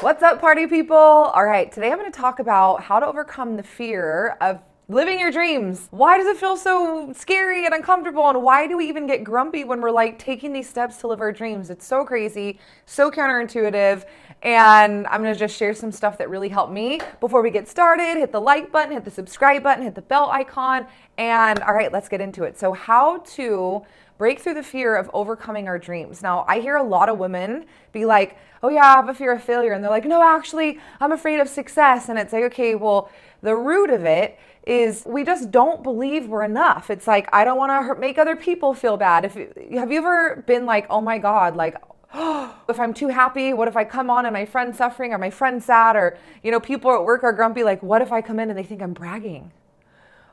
What's up, party people? All right, today I'm going to talk about how to overcome the fear of living your dreams. Why does it feel so scary and uncomfortable? And why do we even get grumpy when we're like taking these steps to live our dreams? It's so crazy, so counterintuitive. And I'm going to just share some stuff that really helped me. Before we get started, hit the like button, hit the subscribe button, hit the bell icon. And all right, let's get into it. So, how to break through the fear of overcoming our dreams. Now, I hear a lot of women be like, oh yeah, I have a fear of failure. And they're like, no, actually, I'm afraid of success. And it's like, okay, well, the root of it is we just don't believe we're enough. It's like, I don't want to make other people feel bad. Have you ever been like, oh my God, like, oh, if I'm too happy, what if I come on and my friend's suffering or my friend's sad, or, people at work are grumpy, like, what if I come in and they think I'm bragging?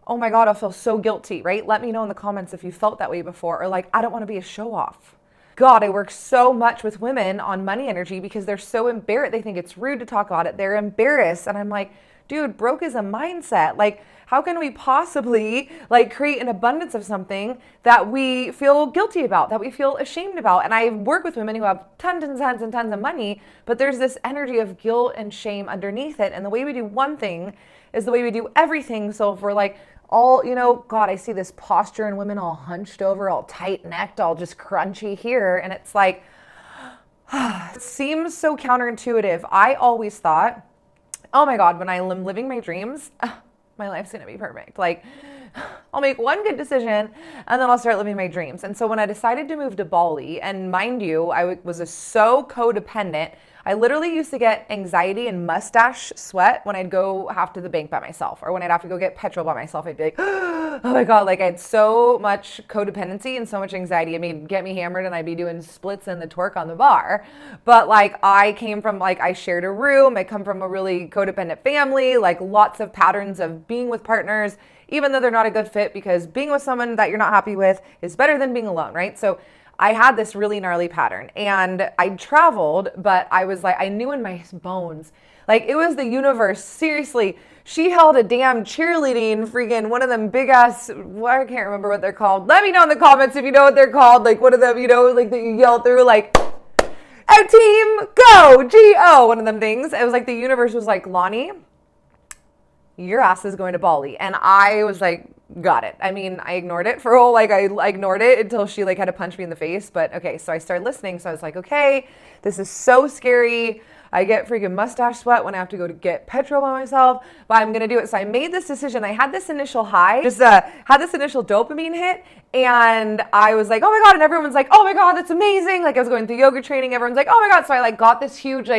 Oh my God, I'll feel so guilty, right? Let me know in the comments if you felt that way before, or like, I don't want to be a show off. God, I work so much with women on money energy because they're so embarrassed. They think it's rude to talk about it. They're embarrassed. And I'm like, dude, broke is a mindset. Like, how can we possibly like create an abundance of something that we feel guilty about, that we feel ashamed about? And I work with women who have tons and tons and tons of money, but there's this energy of guilt and shame underneath it. And the way we do one thing is the way we do everything. So if we're like, all, God, I see this posture in women all hunched over, all tight necked, all just crunchy here. And it's like, it seems so counterintuitive. I always thought, oh my God, when I am living my dreams, my life's going to be perfect. Like, I'll make one good decision and then I'll start living my dreams. And so when I decided to move to Bali, and mind you, I was so codependent, I literally used to get anxiety and mustache sweat when I'd go have to the bank by myself, or when I'd have to go get petrol by myself. I'd be like, oh my God, like I had so much codependency and so much anxiety. It would get me hammered and I'd be doing splits and the twerk on the bar. But like I came from I shared a room. I come from a really codependent family, like lots of patterns of being with partners, even though they're not a good fit, because being with someone that you're not happy with is better than being alone, right? So I had this really gnarly pattern and I traveled, but I was like, I knew in my bones, like it was the universe. Seriously, she held a damn cheerleading freaking one of them big ass, well, I can't remember what they're called. Let me know in the comments if you know what they're called. Like one of them, like that you yell through, like, out team, go, G-O, one of them things. It was like the universe was like, Lani, your ass is going to Bali. And I was like, got it. I mean, I ignored it for I ignored it until she had to punch me in the face. But okay, so I started listening. So I was like, okay, this is so scary. I get freaking mustache sweat when I have to go to get petrol by myself, but I'm going to do it. So I made this decision. I had this initial high, had this initial dopamine hit. And I was like, oh my God. And everyone's like, oh my God, that's amazing. Like I was going through yoga training. Everyone's like, oh my God. So I got this huge,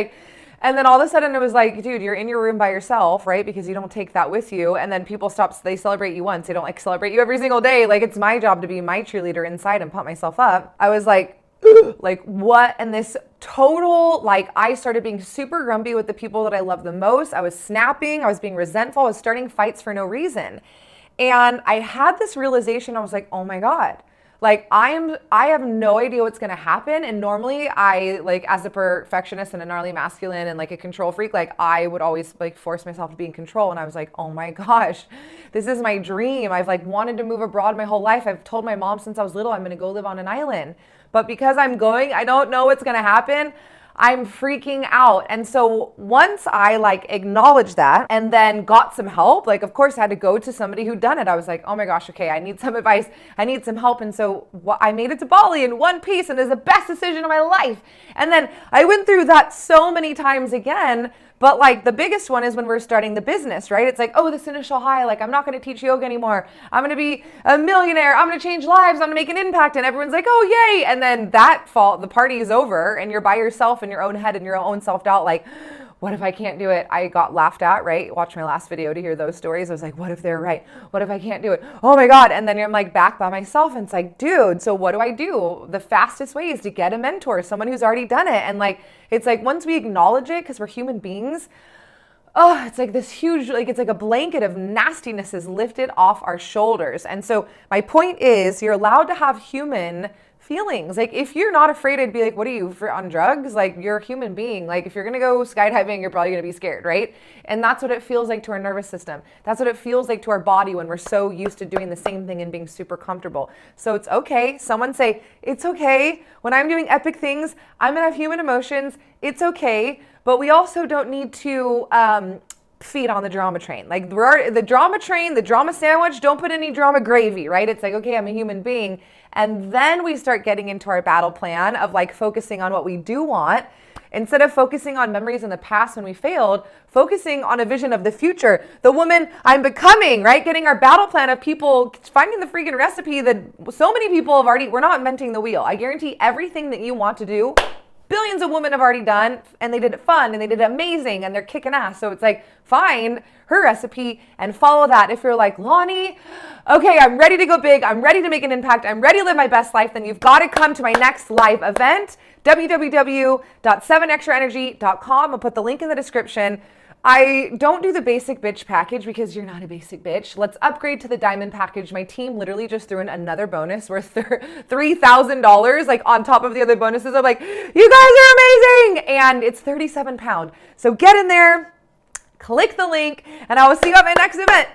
and then all of a sudden it was like, dude, you're in your room by yourself, right? Because you don't take that with you. And then people they celebrate you once. They don't celebrate you every single day. Like it's my job to be my cheerleader inside and pump myself up. I was like, like what? And this total, I started being super grumpy with the people that I love the most. I was snapping. I was being resentful. I was starting fights for no reason. And I had this realization. I was like, oh my God. I have no idea what's going to happen. And normally I as a perfectionist and a gnarly masculine and a control freak, I would always force myself to be in control. And I was like, oh my gosh, this is my dream. I've wanted to move abroad my whole life. I've told my mom since I was little, I'm going to go live on an island. But because I don't know what's going to happen. I'm freaking out. And so once I acknowledged that and then got some help, of course I had to go to somebody who'd done it. I was like, oh my gosh, okay, I need some advice. I need some help. And so I made it to Bali in one piece, and it was the best decision of my life. And then I went through that so many times again. But the biggest one is when we're starting the business, right? It's oh, this initial high, I'm not going to teach yoga anymore. I'm going to be a millionaire. I'm going to change lives. I'm going to make an impact. And everyone's like, oh, yay. And then the party is over and you're by yourself in your own head and your own self-doubt. What if I can't do it? I got laughed at, right? Watch my last video to hear those stories. I was like, what if they're right? What if I can't do it? Oh my God. And then I'm back by myself. And it's dude, so what do I do? The fastest way is to get a mentor, someone who's already done it. And it's once we acknowledge it, because we're human beings, oh, it's this huge, it's a blanket of nastiness is lifted off our shoulders. And so my point is, you're allowed to have human feelings. If you're not afraid, I'd be what are you, on drugs? You're a human being. If you're going to go skydiving, you're probably going to be scared, right? And that's what it feels like to our nervous system. That's what it feels like to our body when we're so used to doing the same thing and being super comfortable. So it's okay. Someone say, it's okay. When I'm doing epic things, I'm going to have human emotions. It's okay. but we also don't need to feed on the drama train. Like the drama train, the drama sandwich, don't put any drama gravy, right? It's like, okay, I'm a human being. And then we start getting into our battle plan of like focusing on what we do want. Instead of focusing on memories in the past when we failed, focusing on a vision of the future, the woman I'm becoming, right? Getting our battle plan of people finding the freaking recipe that so many people have already, we're not inventing the wheel. I guarantee everything that you want to do, billions of women have already done, and they did it fun and they did it amazing and they're kicking ass. So it's like, find her recipe and follow that. If you're like, Lani, okay, I'm ready to go big. I'm ready to make an impact. I'm ready to live my best life. Then you've got to come to my next live event, www.7extraenergy.com. I'll put the link in the description. I don't do the basic bitch package because you're not a basic bitch. Let's upgrade to the diamond package. My team literally just threw in another bonus worth $3,000, like on top of the other bonuses. I'm like, you guys are amazing. And it's 37 pounds. So get in there, click the link, and I will see you at my next event.